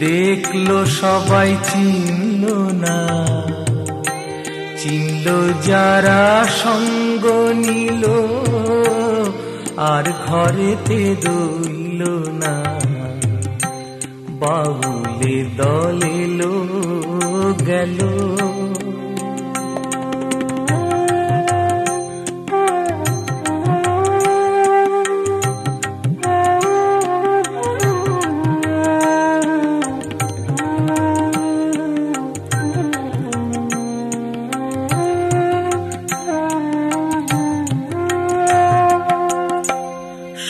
দেখলো সবাই চিনল না, চিনল যারা সঙ্গ নিল, আর ঘরেতে রইল না। বাউলে দল এলো গেল,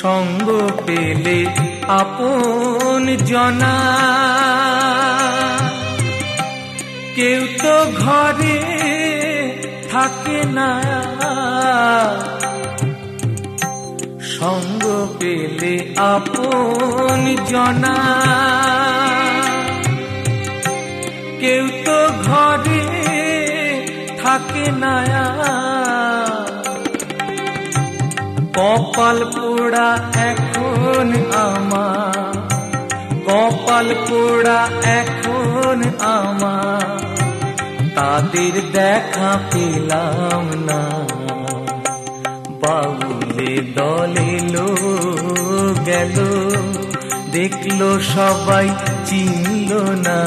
সঙ্গ পেলে আপন জনা, কেউ তো ঘরে থাকে না। সঙ্গ পেলে আপন জনা, কেউ তো ঘরে থাকে না। কপাল পোড়া এখন আমার, কপাল পোড়া এখন আমার, তাদের দেখা পেলাম না। বাউলে দল এলো গেল, দেখলো সবাই চিনল না,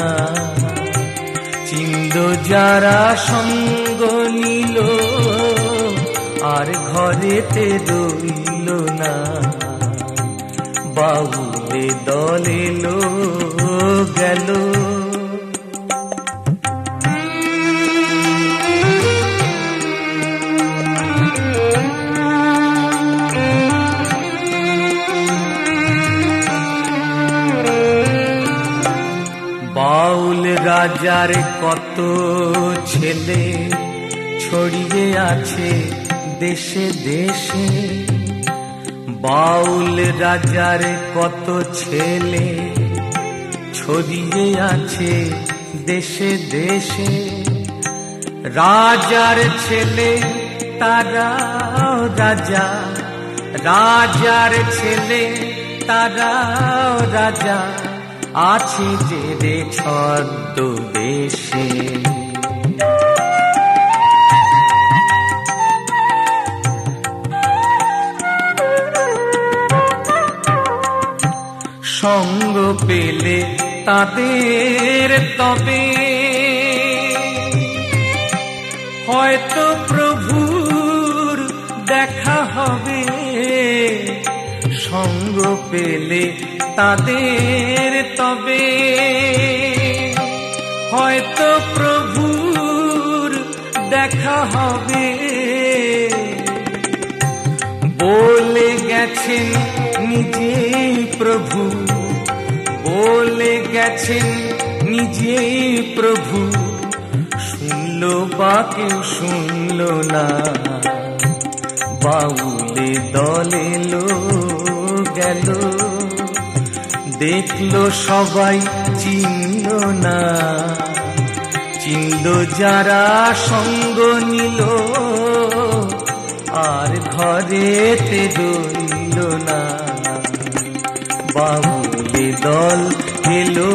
চিনল যারা সঙ্গ নিল, আর ঘরেতে রইল না। বাউলে দল এলো গেল, বাউল রাজার কত ছেলে ছড়িয়ে আছে দেশে দেশে। বাউল রাজার কত ছেলে ছড়িয়ে আছে দেশে দেশে। রাজার ছেলে তারাও রাজা, রাজার ছেলে তারাও রাজা, আছে যে রে ছদ্মবেশে। সঙ্গ পেলে তাদের তবে হয়তো প্রভুর দেখা হবে। সঙ্গ পেলে তাদের তবে হয়তো প্রভুর দেখা হবে। বলে গেছেন নিজেই প্রভু, বলে গেছেন নিজেই প্রভু, শুনলো বা কেউ শুনলো না। বাউলে দল এলো গেল, দেখলো সবাই চিনল না, চিনল যারা সঙ্গ নিল, আর ঘরেতে রইল না। বাউলে দল এলো